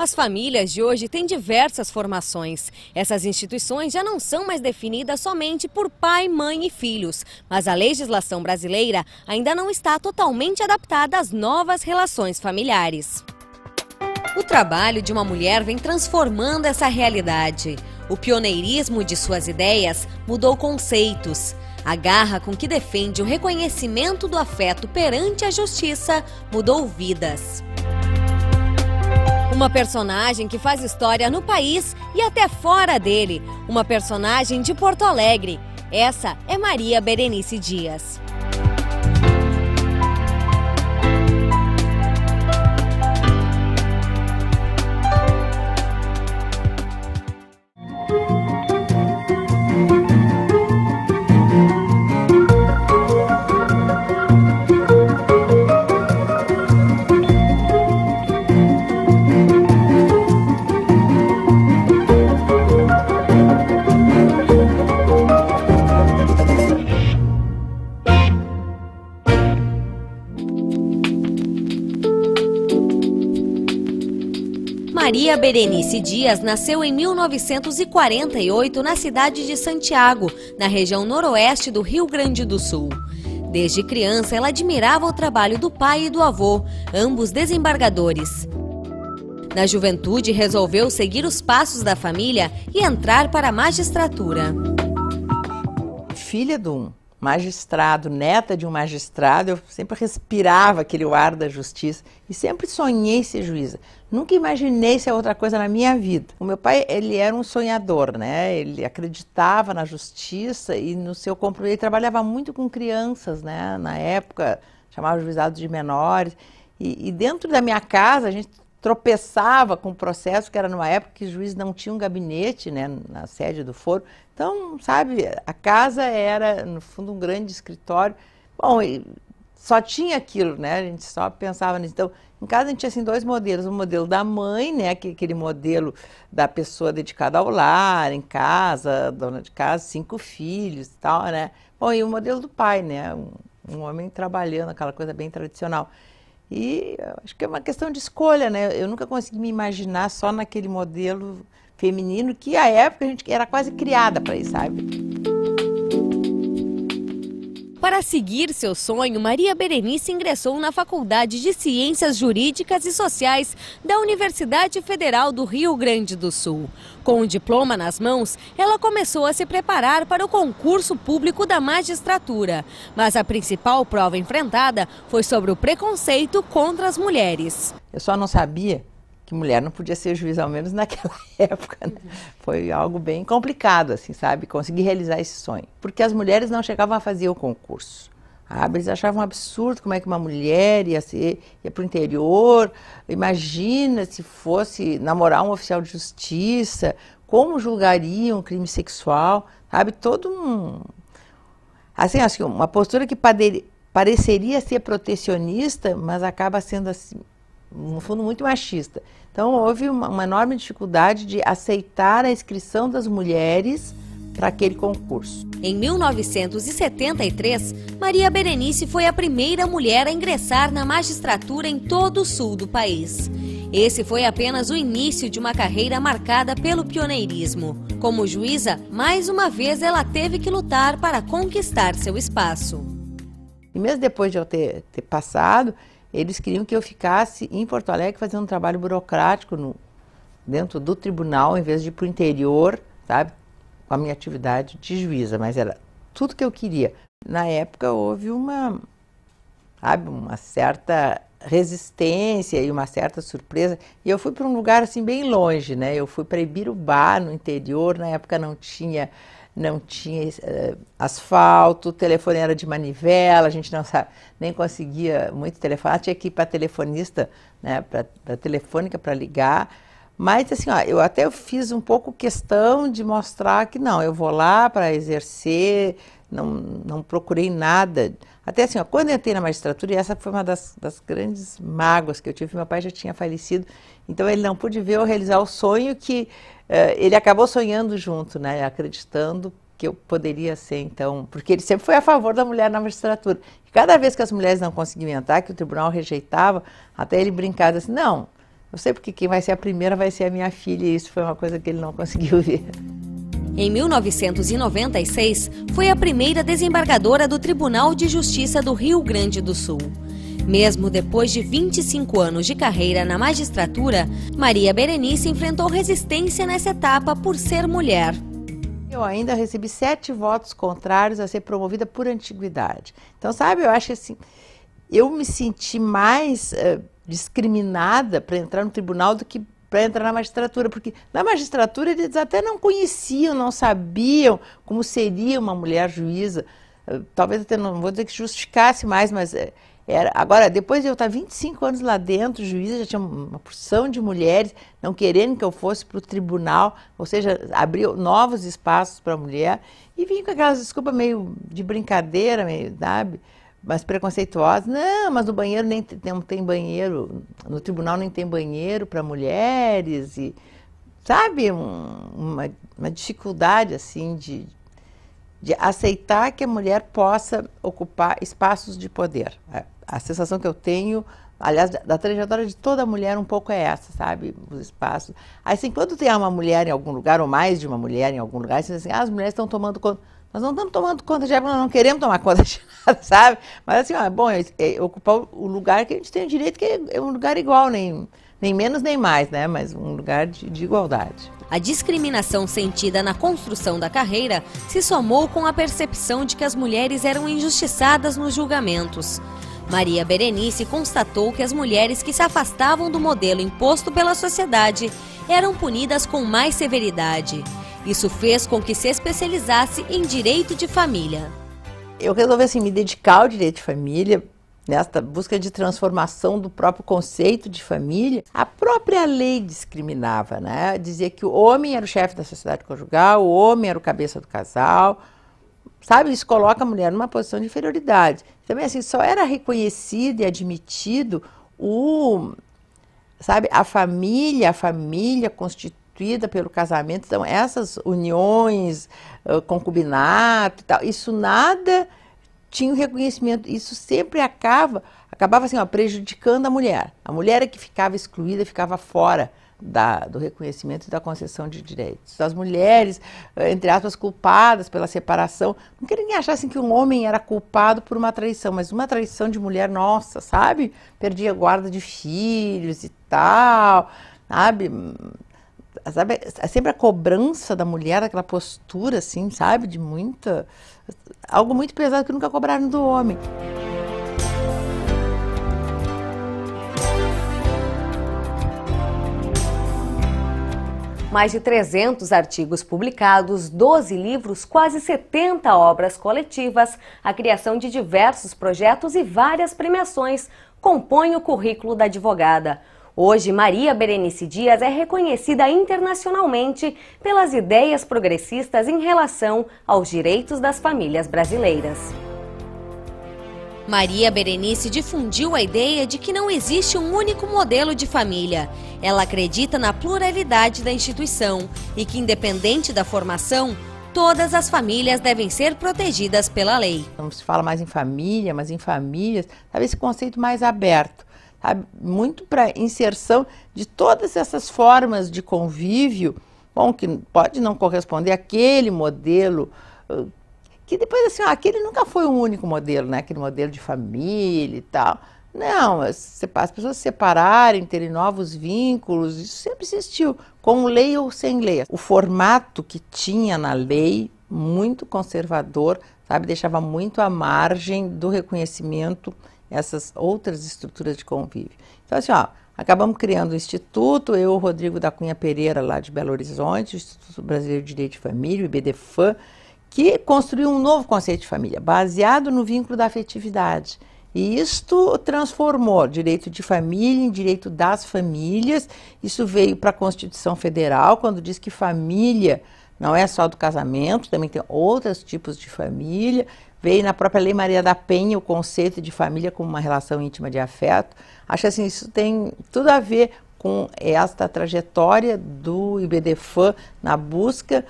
As famílias de hoje têm diversas formações. Essas instituições já não são mais definidas somente por pai, mãe e filhos, mas a legislação brasileira ainda não está totalmente adaptada às novas relações familiares. O trabalho de uma mulher vem transformando essa realidade. O pioneirismo de suas ideias mudou conceitos. A garra com que defende o reconhecimento do afeto perante a justiça mudou vidas. Uma personagem que faz história no país e até fora dele. Uma personagem de Porto Alegre. Essa é Maria Berenice Dias. Maria Berenice Dias nasceu em 1948 na cidade de Santiago, na região noroeste do Rio Grande do Sul. Desde criança, ela admirava o trabalho do pai e do avô, ambos desembargadores. Na juventude, resolveu seguir os passos da família e entrar para a magistratura. Filha de um magistrado, neta de um magistrado, eu sempre respirava aquele ar da justiça e sempre sonhei ser juíza. Nunca imaginei ser outra coisa na minha vida. O meu pai, ele era um sonhador, né? Ele acreditava na justiça e no seu compromisso. Ele trabalhava muito com crianças, né? Na época, chamava juizado de menores. E dentro da minha casa, a gente tropeçava com o processo, que era numa época que o juiz não tinha um gabinete, né, na sede do foro. Então, sabe, a casa era, no fundo, um grande escritório. Bom, só tinha aquilo, né, a gente só pensava nisso. Então, em casa a gente tinha assim, dois modelos. O modelo da mãe, né, aquele modelo da pessoa dedicada ao lar, em casa, dona de casa, 5 filhos e tal, né. Bom, e o modelo do pai, né, um homem trabalhando, aquela coisa bem tradicional. E acho que é uma questão de escolha, né? Eu nunca consegui me imaginar só naquele modelo feminino que, à época, a gente era quase criada para isso, sabe? Para seguir seu sonho, Maria Berenice ingressou na Faculdade de Ciências Jurídicas e Sociais da Universidade Federal do Rio Grande do Sul. Com o diploma nas mãos, ela começou a se preparar para o concurso público da magistratura. Mas a principal prova enfrentada foi sobre o preconceito contra as mulheres. Eu só não sabia que mulher não podia ser juiz, ao menos naquela época, né? Foi algo bem complicado, assim, sabe? Conseguir realizar esse sonho. Porque as mulheres não chegavam a fazer o concurso. Eles achavam um absurdo como é que uma mulher ia para o interior. Imagina se fosse namorar um oficial de justiça, como julgaria um crime sexual, sabe? Todo um... Assim, acho que uma postura que pareceria ser protecionista, mas acaba sendo, assim, no fundo, muito machista. Então, houve uma enorme dificuldade de aceitar a inscrição das mulheres para aquele concurso. Em 1973, Maria Berenice foi a primeira mulher a ingressar na magistratura em todo o sul do país. Esse foi apenas o início de uma carreira marcada pelo pioneirismo. Como juíza, mais uma vez ela teve que lutar para conquistar seu espaço. E mesmo depois de eu ter passado, eles queriam que eu ficasse em Porto Alegre fazendo um trabalho burocrático dentro do tribunal, em vez de ir para o interior, sabe, com a minha atividade de juíza, mas era tudo que eu queria. Na época houve uma certa resistência e uma certa surpresa, e eu fui para um lugar assim bem longe, né? Eu fui para Ibirubá, no interior. Na época não tinha asfalto, o telefone era de manivela, a gente nem conseguia muito telefonar, tinha que ir para telefonista, né, para telefônica para ligar. Mas assim, ó, eu fiz um pouco questão de mostrar que não, eu vou lá para exercer, não procurei nada. Até assim, ó, quando eu entrei na magistratura, e essa foi uma das grandes mágoas que eu tive, meu pai já tinha falecido, então ele não pôde ver eu realizar o sonho que ele acabou sonhando junto, né, acreditando que eu poderia ser, então, porque ele sempre foi a favor da mulher na magistratura. E cada vez que as mulheres não conseguiam entrar, que o tribunal rejeitava, até ele brincava assim, não, Eu sei porque quem vai ser a primeira vai ser a minha filha, e isso foi uma coisa que ele não conseguiu ver. Em 1996, foi a primeira desembargadora do Tribunal de Justiça do Rio Grande do Sul. Mesmo depois de 25 anos de carreira na magistratura, Maria Berenice enfrentou resistência nessa etapa por ser mulher. Eu ainda recebi 7 votos contrários a ser promovida por antiguidade. Então, sabe, eu acho que assim, eu me senti mais discriminada para entrar no tribunal do que para entrar na magistratura, porque na magistratura eles até não conheciam, não sabiam como seria uma mulher juíza. Talvez até não vou dizer que justificasse mais, mas era. Agora, depois de eu estar 25 anos lá dentro, juíza, já tinha uma porção de mulheres não querendo que eu fosse para o tribunal, ou seja, abriu novos espaços para a mulher, e vim com aquelas desculpas meio de brincadeira, meio, sabe? Mas preconceituosas. Não, mas no banheiro não tem banheiro, no tribunal nem tem banheiro para mulheres, e sabe, uma dificuldade assim de aceitar que a mulher possa ocupar espaços de poder. A sensação que eu tenho, aliás, da trajetória de toda mulher um pouco é essa, sabe, os espaços. Assim, quando tem uma mulher em algum lugar, ou mais de uma mulher em algum lugar, você diz assim, as mulheres estão tomando conta. Nós não estamos tomando conta de nada, nós não queremos tomar conta de nada, sabe? Mas assim, bom, ocupar o lugar que a gente tem o direito, que é um lugar igual, nem menos nem mais, né? Mas um lugar de igualdade. A discriminação sentida na construção da carreira se somou com a percepção de que as mulheres eram injustiçadas nos julgamentos. Maria Berenice constatou que as mulheres que se afastavam do modelo imposto pela sociedade eram punidas com mais severidade. Isso fez com que se especializasse em direito de família. Eu resolvi assim, me dedicar ao direito de família, nesta busca de transformação do próprio conceito de família. A própria lei discriminava, né? Dizia que o homem era o chefe da sociedade conjugal, o homem era o cabeça do casal, sabe? Isso coloca a mulher numa posição de inferioridade. Também assim, só era reconhecido e admitido a família constituída pelo casamento. Então, essas uniões, concubinato e tal, isso nada tinha o reconhecimento. Isso sempre acabava assim, prejudicando a mulher. A mulher é que ficava excluída, ficava fora do reconhecimento e da concessão de direitos. As mulheres, entre aspas, culpadas pela separação. Não queria ninguém achar assim, que um homem era culpado por uma traição, mas uma traição de mulher, nossa, sabe? Perdia a guarda de filhos e tal, sabe? Sempre a cobrança da mulher, aquela postura assim, sabe? De algo muito pesado que nunca cobraram do homem. Mais de 300 artigos publicados, 12 livros, quase 70 obras coletivas, a criação de diversos projetos e várias premiações compõem o currículo da advogada. Hoje, Maria Berenice Dias é reconhecida internacionalmente pelas ideias progressistas em relação aos direitos das famílias brasileiras. Maria Berenice difundiu a ideia de que não existe um único modelo de família. Ela acredita na pluralidade da instituição e que, independente da formação, todas as famílias devem ser protegidas pela lei. Não se fala mais em família, mas em famílias, sabe, esse conceito mais aberto, sabe, muito para inserção de todas essas formas de convívio, bom, que pode não corresponder àquele modelo, que depois assim, aquele nunca foi um único modelo, né? Aquele modelo de família e tal. Não, as pessoas se separarem, terem novos vínculos, isso sempre existiu, com lei ou sem lei. O formato que tinha na lei, muito conservador, sabe, deixava muito à margem do reconhecimento essas outras estruturas de convívio. Então assim, acabamos criando o Instituto, eu, Rodrigo da Cunha Pereira, lá de Belo Horizonte, o Instituto Brasileiro de Direito de Família, o IBDFAM, que construiu um novo conceito de família, baseado no vínculo da afetividade. E isto transformou direito de família em direito das famílias. Isso veio para a Constituição Federal, quando diz que família não é só do casamento, também tem outros tipos de família. Veio na própria Lei Maria da Penha o conceito de família como uma relação íntima de afeto. Acho assim, isso tem tudo a ver com esta trajetória do IBDFAM na busca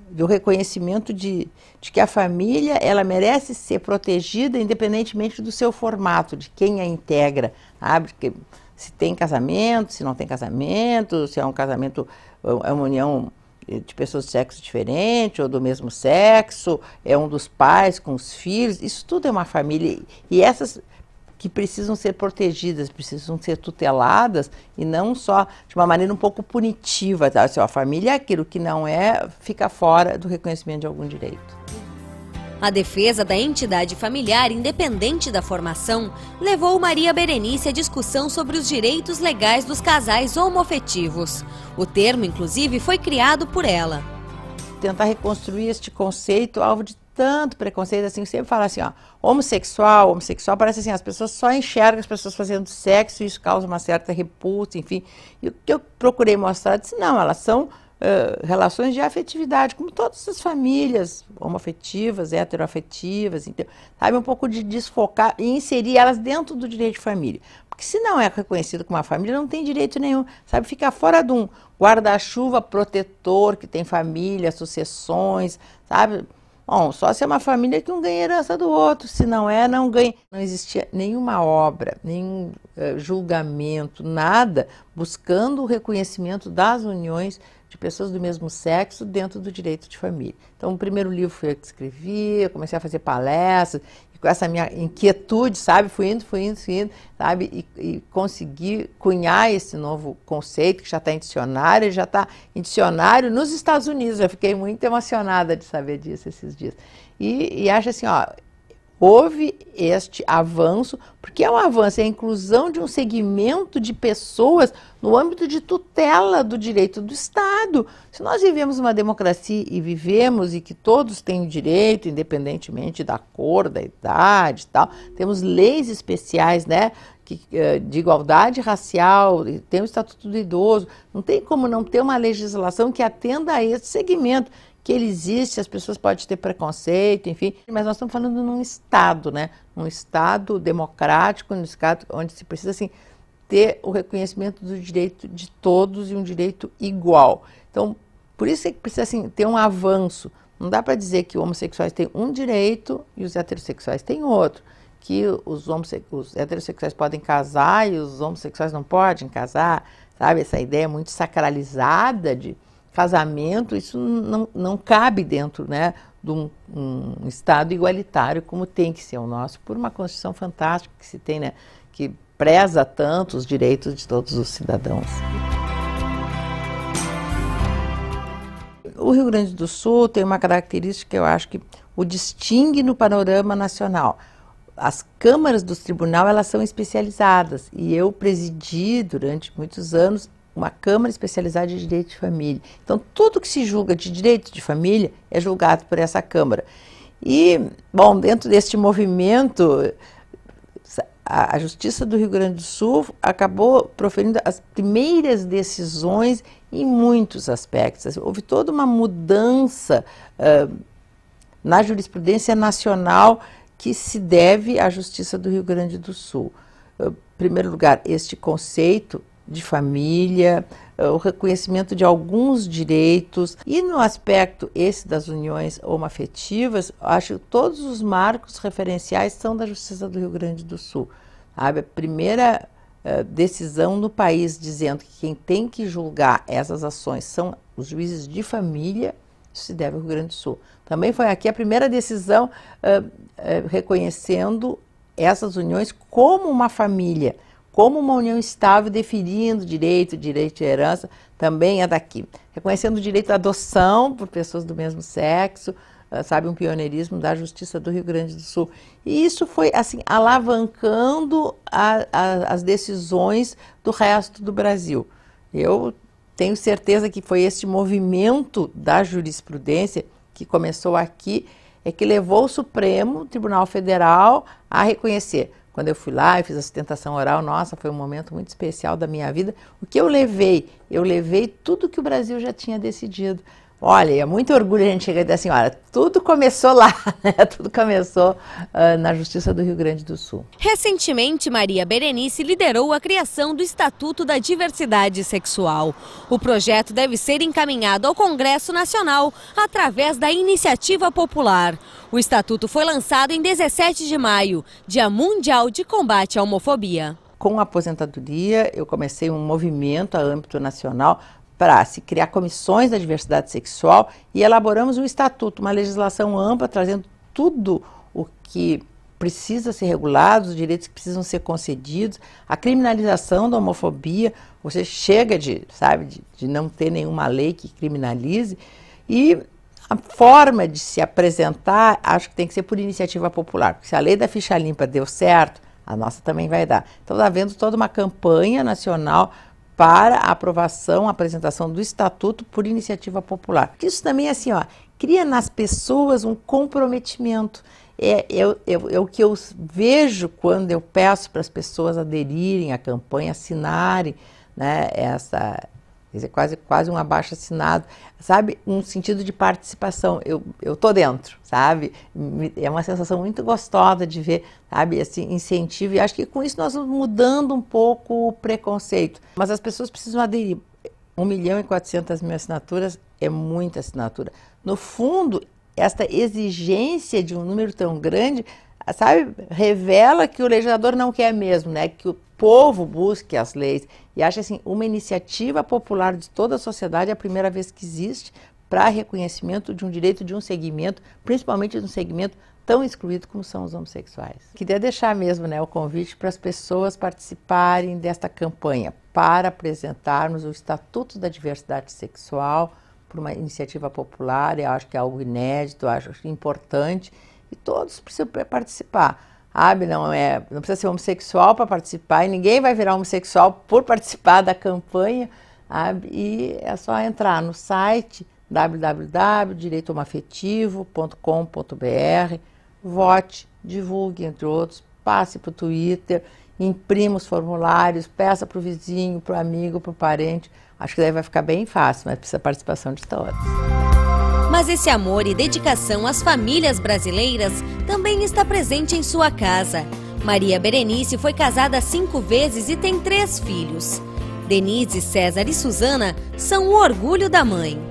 do reconhecimento de que a família ela merece ser protegida independentemente do seu formato, de quem a integra, sabe? Porque se tem casamento, se não tem casamento, se é um casamento, é uma união de pessoas de sexo diferente ou do mesmo sexo, é um dos pais com os filhos, isso tudo é uma família. E essas que precisam ser protegidas, precisam ser tuteladas e não só de uma maneira um pouco punitiva. Tá? Assim, ó, a família é aquilo que não é, fica fora do reconhecimento de algum direito. A defesa da entidade familiar, independente da formação, levou Maria Berenice à discussão sobre os direitos legais dos casais homoafetivos. O termo, inclusive, foi criado por ela. Tentar reconstruir este conceito, alvo de tanto preconceito, assim, sempre fala assim, ó, homossexual, parece assim, as pessoas só enxergam as pessoas fazendo sexo e isso causa uma certa repulsa, enfim. E o que eu procurei mostrar, disse, não, elas são relações de afetividade, como todas as famílias homoafetivas, heteroafetivas, então, sabe, um pouco de desfocar e inserir elas dentro do direito de família. Porque se não é reconhecido como uma família, não tem direito nenhum, sabe, fica fora de um guarda-chuva protetor que tem família, sucessões, sabe. Bom, só se é uma família que um ganha herança do outro, se não é, não ganha. Não existia nenhuma obra, nenhum julgamento, nada buscando o reconhecimento das uniões de pessoas do mesmo sexo dentro do direito de família. Então, o primeiro livro foi eu que escrevi, eu comecei a fazer palestras, e com essa minha inquietude, sabe, fui indo, sabe, e consegui cunhar esse novo conceito, que já está em dicionário, ele já está em dicionário nos Estados Unidos, eu fiquei muito emocionada de saber disso esses dias. E acho assim, ó, houve este avanço, porque é um avanço, é a inclusão de um segmento de pessoas no âmbito de tutela do direito do Estado. Se nós vivemos uma democracia e vivemos e que todos têm direito, independentemente da cor, da idade e tal, temos leis especiais, né, de igualdade racial, tem o Estatuto do Idoso, não tem como não ter uma legislação que atenda a esse segmento, que ele existe, as pessoas podem ter preconceito, enfim, mas nós estamos falando num Estado, né? Um Estado democrático, um Estado onde se precisa, assim, ter o reconhecimento do direito de todos e um direito igual. Então, por isso é que precisa, assim, ter um avanço. Não dá para dizer que os homossexuais têm um direito e os heterossexuais têm outro, que os heterossexuais podem casar e os homossexuais não podem casar, sabe? Essa ideia muito sacralizada de casamento, isso não cabe dentro, né, de um Estado igualitário como tem que ser o nosso, por uma Constituição fantástica que se tem, né, que preza tanto os direitos de todos os cidadãos. O Rio Grande do Sul tem uma característica que eu acho que o distingue no panorama nacional. As câmaras do tribunal, elas são especializadas e eu presidi durante muitos anos uma Câmara especializada de direito de família. Então, tudo que se julga de direito de família é julgado por essa Câmara. E, bom, dentro deste movimento, a Justiça do Rio Grande do Sul acabou proferindo as primeiras decisões em muitos aspectos. Houve toda uma mudança na jurisprudência nacional que se deve à Justiça do Rio Grande do Sul. Em primeiro lugar, este conceito de família, o reconhecimento de alguns direitos e no aspecto esse das uniões homoafetivas, acho que todos os marcos referenciais são da Justiça do Rio Grande do Sul. Sabe? A primeira decisão no país dizendo que quem tem que julgar essas ações são os juízes de família, isso se deve ao Rio Grande do Sul. Também foi aqui a primeira decisão reconhecendo essas uniões como uma família, como uma união estável, definindo direito de herança, também é daqui. Reconhecendo o direito à adoção por pessoas do mesmo sexo, sabe, um pioneirismo da Justiça do Rio Grande do Sul. E isso foi, assim, alavancando as decisões do resto do Brasil. Eu tenho certeza que foi esse movimento da jurisprudência que começou aqui, é que levou o Supremo Tribunal Federal a reconhecer. Quando eu fui lá e fiz a sustentação oral, nossa, foi um momento muito especial da minha vida. O que eu levei? Eu levei tudo que o Brasil já tinha decidido. Olha, é muito orgulho a gente chegar e dizer assim, olha, tudo começou lá, né? Tudo começou na Justiça do Rio Grande do Sul. Recentemente, Maria Berenice liderou a criação do Estatuto da Diversidade Sexual. O projeto deve ser encaminhado ao Congresso Nacional através da Iniciativa Popular. O Estatuto foi lançado em 17 de maio, Dia Mundial de Combate à Homofobia. com a aposentadoria, eu comecei um movimento a âmbito nacional para se criar comissões da diversidade sexual e elaboramos um estatuto, uma legislação ampla, trazendo tudo o que precisa ser regulado, os direitos que precisam ser concedidos, a criminalização da homofobia, você chega de não ter nenhuma lei que criminalize, e a forma de se apresentar, acho que tem que ser por iniciativa popular, porque se a lei da ficha limpa deu certo, a nossa também vai dar. Então está havendo toda uma campanha nacional para a aprovação, a apresentação do estatuto por iniciativa popular. Porque isso também, assim, ó, cria nas pessoas um comprometimento. É o que eu vejo quando eu peço para as pessoas aderirem à campanha, assinarem, né, quase um abaixo-assinado, sabe? Um sentido de participação. Eu tô dentro, sabe? É uma sensação muito gostosa de ver, sabe? Esse incentivo. E acho que com isso nós vamos mudando um pouco o preconceito. Mas as pessoas precisam aderir. 1.400.000 assinaturas é muita assinatura. No fundo, esta exigência de um número tão grande, sabe, revela que o legislador não quer mesmo, né, que o povo busque as leis, e acha assim, uma iniciativa popular de toda a sociedade é a primeira vez que existe para reconhecimento de um direito de um segmento, principalmente de um segmento tão excluído como são os homossexuais. Queria deixar mesmo, né, o convite para as pessoas participarem desta campanha para apresentarmos o Estatuto da Diversidade Sexual por uma iniciativa popular. Eu acho que é algo inédito, eu acho importante, e todos precisam participar. Sabe, não precisa ser homossexual para participar, e ninguém vai virar homossexual por participar da campanha, sabe? E é só entrar no site www.direitohomoafetivo.com.br, vote, divulgue, entre outros, passe para o Twitter, imprima os formulários, peça para o vizinho, para o amigo, para o parente. Acho que daí vai ficar bem fácil, mas precisa da participação de todos. Mas esse amor e dedicação às famílias brasileiras também está presente em sua casa. Maria Berenice foi casada 5 vezes e tem 3 filhos. Denise, César e Suzana são o orgulho da mãe.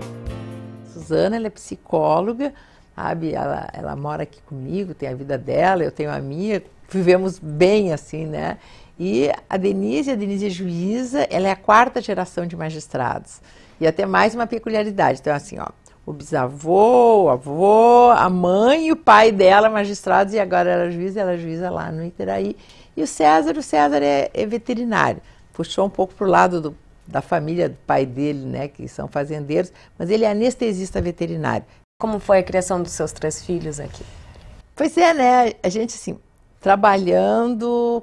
Suzana, ela é psicóloga, sabe? Ela mora aqui comigo, tem a vida dela, eu tenho a minha, vivemos bem assim, né? E a Denise é juíza, ela é a 4ª geração de magistrados. E até mais uma peculiaridade, então assim, ó, o bisavô, o avô, a mãe e o pai dela magistrados, e agora ela é juíza lá no Iteraí. E o César é veterinário, puxou um pouco para o lado da família do pai dele, né, que são fazendeiros, mas ele é anestesista veterinário. Como foi a criação dos seus 3 filhos aqui? Pois é, né, a gente assim, trabalhando,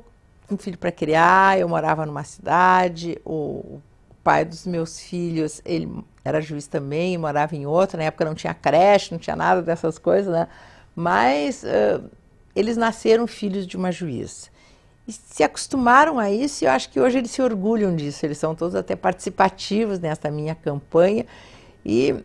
um filho para criar, eu morava numa cidade, o pai dos meus filhos, ele era juiz também, morava em outra, na época não tinha creche, não tinha nada dessas coisas, né? Mas eles nasceram filhos de uma juíza. E se acostumaram a isso, e eu acho que hoje eles se orgulham disso, eles são todos até participativos nessa minha campanha. E,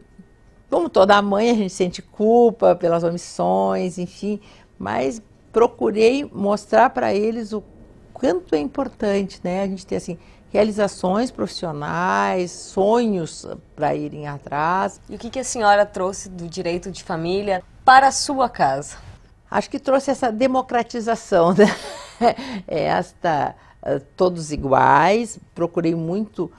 como toda mãe, a gente sente culpa pelas omissões, enfim, mas procurei mostrar para eles o quanto é importante, né? A gente ter, assim, realizações profissionais, sonhos para irem atrás. E o que a senhora trouxe do direito de família para a sua casa? Acho que trouxe essa democratização, né? Todos iguais, procurei muito,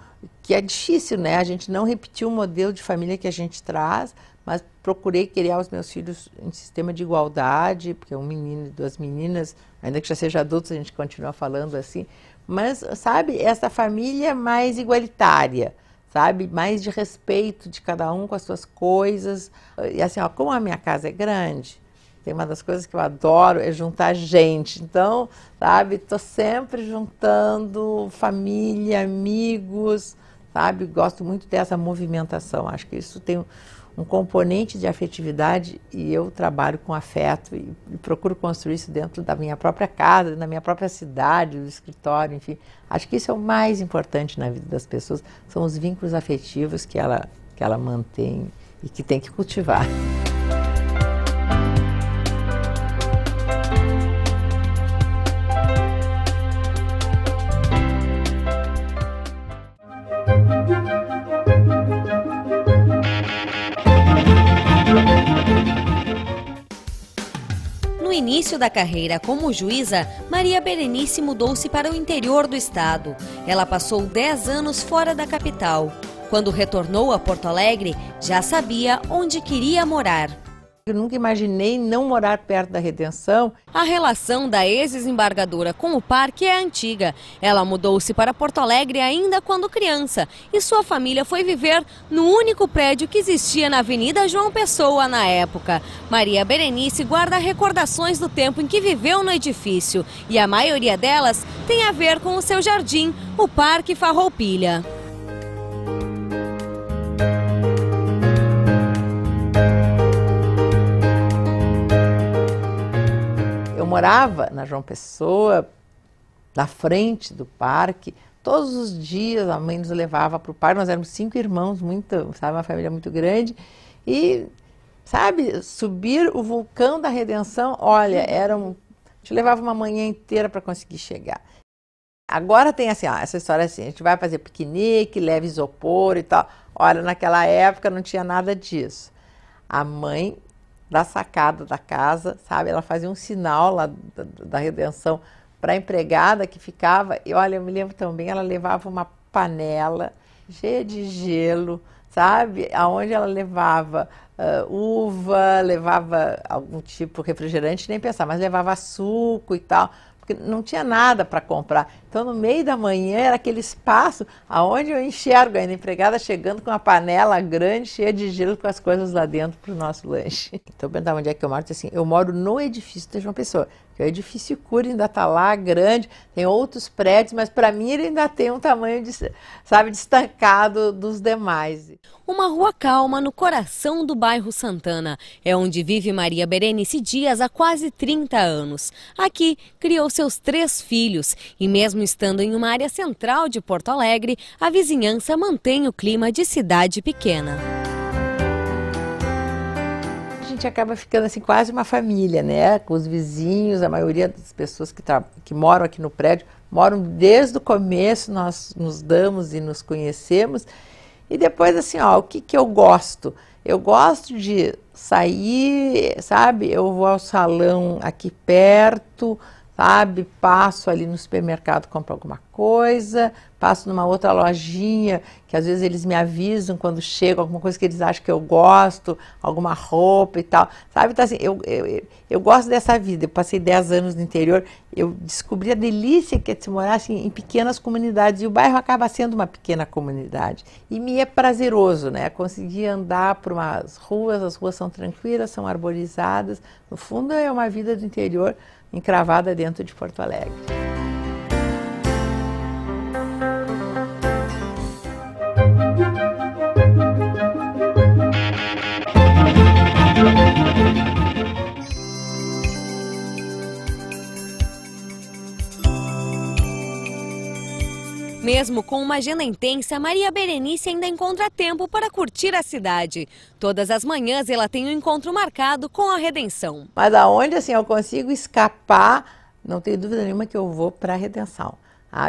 que é difícil, né? A gente não repetiu o modelo de família que a gente traz, mas procurei criar os meus filhos em sistema de igualdade, porque um menino e 2 meninas, ainda que já seja adultos, a gente continua falando assim, mas, sabe, essa família mais igualitária, sabe, mais de respeito de cada um com as suas coisas. E assim, ó, como a minha casa é grande, tem uma das coisas que eu adoro é juntar gente. Então, sabe, tô sempre juntando família, amigos, sabe, gosto muito dessa movimentação. Acho que isso tem um componente de afetividade, e eu trabalho com afeto e procuro construir isso dentro da minha própria casa, na minha própria cidade, do escritório, enfim. Acho que isso é o mais importante na vida das pessoas, são os vínculos afetivos que ela mantém e que tem que cultivar. início da carreira como juíza, Maria Berenice mudou-se para o interior do estado. Ela passou 10 anos fora da capital. Quando retornou a Porto Alegre, já sabia onde queria morar. Eu nunca imaginei não morar perto da Redenção. A relação da ex-desembargadora com o parque é antiga. Ela mudou-se para Porto Alegre ainda quando criança e sua família foi viver no único prédio que existia na Avenida João Pessoa na época. Maria Berenice guarda recordações do tempo em que viveu no edifício e a maioria delas tem a ver com o seu jardim, o Parque Farroupilha. Eu morava na João Pessoa, na frente do parque. Todos os dias a mãe nos levava para o parque. Nós éramos 5 irmãos, uma família muito grande. E, sabe, subir o vulcão da Redenção, olha, a gente levava uma manhã inteira para conseguir chegar. Agora tem assim, essa história assim, a gente vai fazer piquenique, leva isopor e tal. Olha, naquela época não tinha nada disso. A mãe da sacada da casa, sabe? Ela fazia um sinal lá da Redenção para a empregada que ficava, e olha, eu me lembro também, ela levava uma panela cheia de gelo, sabe? Aonde ela levava uva, levava algum tipo de refrigerante, nem pensar, mas levava suco e tal, porque não tinha nada para comprar. Então, no meio da manhã, era aquele espaço aonde eu enxergo ainda a empregada chegando com uma panela grande, cheia de gelo, com as coisas lá dentro para o nosso lanche. Então, eu perguntava onde é que eu moro, eu disse assim, eu moro no edifício da João Pessoa, que é o edifício Cury, ainda está lá, grande, tem outros prédios, mas para mim ele ainda tem um tamanho, sabe, destacado dos demais. Uma rua calma no coração do bairro Santana. É onde vive Maria Berenice Dias há quase 30 anos. Aqui criou seus 3 filhos e mesmo estando em uma área central de Porto Alegre, a vizinhança mantém o clima de cidade pequena. A gente acaba ficando assim quase uma família, né? Com os vizinhos, a maioria das pessoas que moram aqui no prédio, moram desde o começo, nós nos damos e nos conhecemos. E depois assim, o que eu gosto? Eu gosto de sair, sabe? Eu vou ao salão aqui perto, sabe? Passo ali no supermercado, compro alguma coisa, passo numa outra lojinha, que às vezes eles me avisam quando chego, alguma coisa que eles acham que eu gosto, alguma roupa e tal, sabe? Então assim, eu gosto dessa vida. Eu passei 10 anos no interior, eu descobri a delícia que é de se morar assim, em pequenas comunidades, e o bairro acaba sendo uma pequena comunidade. E me é prazeroso, né? Conseguir andar por umas ruas, as ruas são tranquilas, são arborizadas. No fundo é uma vida do interior encravada dentro de Porto Alegre. Mesmo com uma agenda intensa, Maria Berenice ainda encontra tempo para curtir a cidade. Todas as manhãs ela tem um encontro marcado com a Redenção. Mas aonde assim eu consigo escapar, não tenho dúvida nenhuma que eu vou para a Redenção.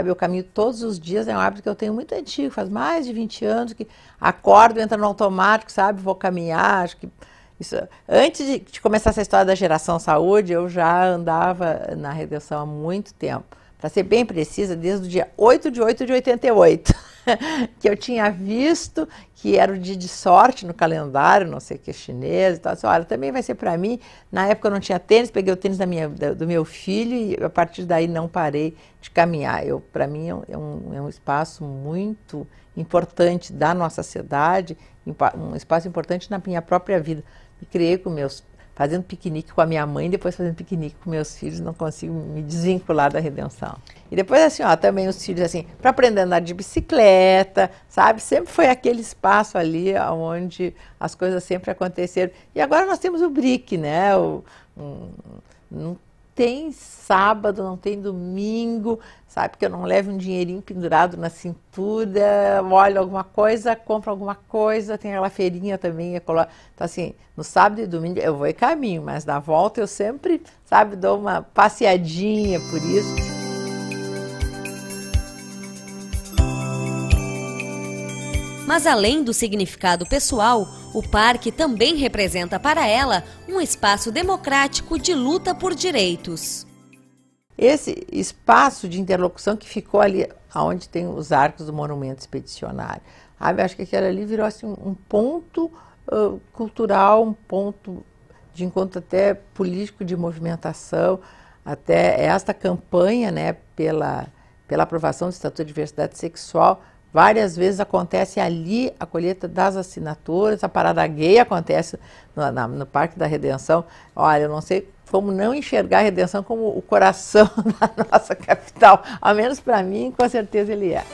Eu caminho todos os dias, é um hábito que eu tenho muito antigo, faz mais de 20 anos que acordo, entro no automático, sabe, vou caminhar, acho que isso, antes de começar essa história da Geração Saúde, eu já andava na Redenção há muito tempo. Para ser bem precisa, desde o dia 8 de 8 de 88, que eu tinha visto que era o dia de sorte no calendário, não sei o que, chinês e tal. Olha, também vai ser para mim. Na época eu não tinha tênis, peguei o tênis do meu filho e a partir daí não parei de caminhar. Para mim é um espaço muito importante da nossa cidade, um espaço importante na minha própria vida. Me criei fazendo piquenique com a minha mãe, depois fazendo piquenique com meus filhos, não consigo me desvincular da Redenção. E depois assim, também os filhos assim, para aprender a andar de bicicleta, sabe? Sempre foi aquele espaço ali onde as coisas sempre aconteceram. E agora nós temos o BRIC, né? Não tem sábado, não tem domingo, sabe? Porque eu não levo um dinheirinho pendurado na cintura, olho alguma coisa, compro alguma coisa, tem aquela feirinha também. Então assim, no sábado e domingo eu vou e caminho, mas na volta eu sempre, sabe, dou uma passeadinha por isso. Mas além do significado pessoal, o parque também representa para ela um espaço democrático de luta por direitos. Esse espaço de interlocução que ficou ali, onde tem os arcos do monumento expedicionário, sabe? Acho que aquele ali virou assim, um ponto cultural, um ponto de encontro até político, de movimentação, até esta campanha, né, pela aprovação do Estatuto de Diversidade Sexual. Várias vezes acontece ali a colheita das assinaturas, a parada gay acontece no Parque da Redenção. Olha, eu não sei como não enxergar a Redenção como o coração da nossa capital, ao menos para mim, com certeza ele é.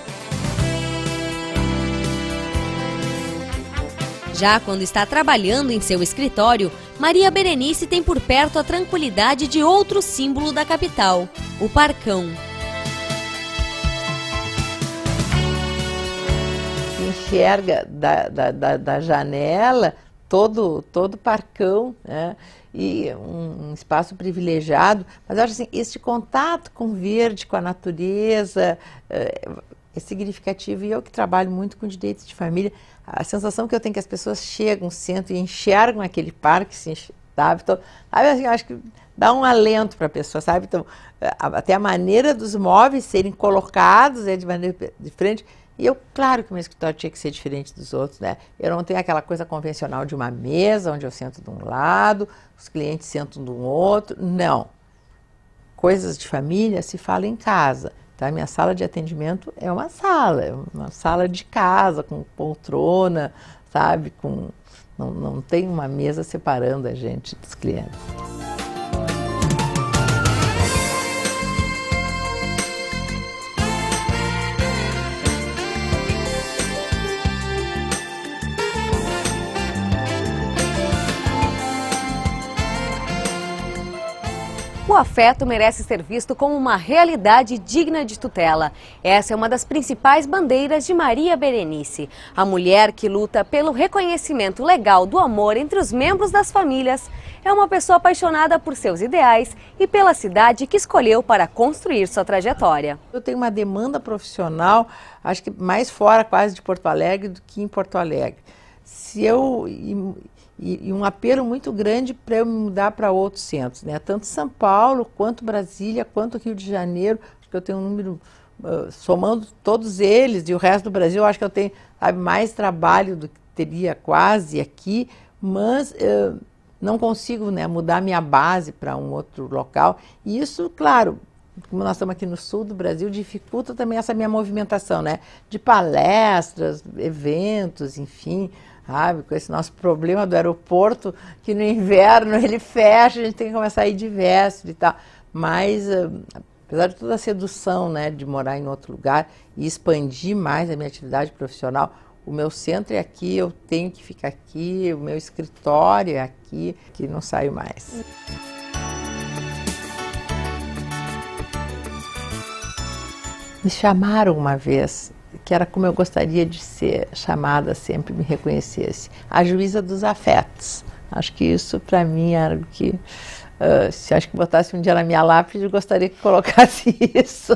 Já quando está trabalhando em seu escritório, Maria Berenice tem por perto a tranquilidade de outro símbolo da capital, o Parcão. Enxerga da janela todo o Parcão, né? E um espaço privilegiado, mas eu acho assim, este contato com o verde, com a natureza, é significativo. E eu que trabalho muito com direitos de família, a sensação que eu tenho que as pessoas chegam, sentam e enxergam aquele parque, sabe? Então, assim, eu acho que dá um alento para a pessoa, sabe? Então, até a maneira dos móveis serem colocados de maneira diferente. E eu, claro que o meu escritório tinha que ser diferente dos outros, né? Eu não tenho aquela coisa convencional de uma mesa, onde eu sento de um lado, os clientes sentam do outro. Não. Coisas de família se falam em casa. Tá? Minha sala de atendimento é uma sala de casa, com poltrona, sabe? Não tem uma mesa separando a gente dos clientes. O afeto merece ser visto como uma realidade digna de tutela. Essa é uma das principais bandeiras de Maria Berenice, a mulher que luta pelo reconhecimento legal do amor entre os membros das famílias. É uma pessoa apaixonada por seus ideais e pela cidade que escolheu para construir sua trajetória. Eu tenho uma demanda profissional, acho que mais fora quase de Porto Alegre do que em Porto Alegre. E um apelo muito grande para eu me mudar para outros centros, né? Tanto São Paulo, quanto Brasília, quanto Rio de Janeiro. Acho que eu tenho um número, somando todos eles e o resto do Brasil, acho que eu tenho, sabe, mais trabalho do que teria quase aqui, mas não consigo, né, mudar minha base para um outro local. E isso, claro, como nós estamos aqui no sul do Brasil, dificulta também essa minha movimentação, né? De palestras, eventos, enfim. Sabe, com esse nosso problema do aeroporto, que no inverno ele fecha, a gente tem que começar a ir de véspera e tal. Mas, apesar de toda a sedução, né, de morar em outro lugar e expandir mais a minha atividade profissional, o meu centro é aqui, eu tenho que ficar aqui, o meu escritório é aqui, que não saio mais. Me chamaram uma vez, que era como eu gostaria de ser chamada, sempre me reconhecesse, a juíza dos afetos. Acho que isso para mim era algo que, se acho que botasse um dia na minha lápide, eu gostaria que colocasse isso.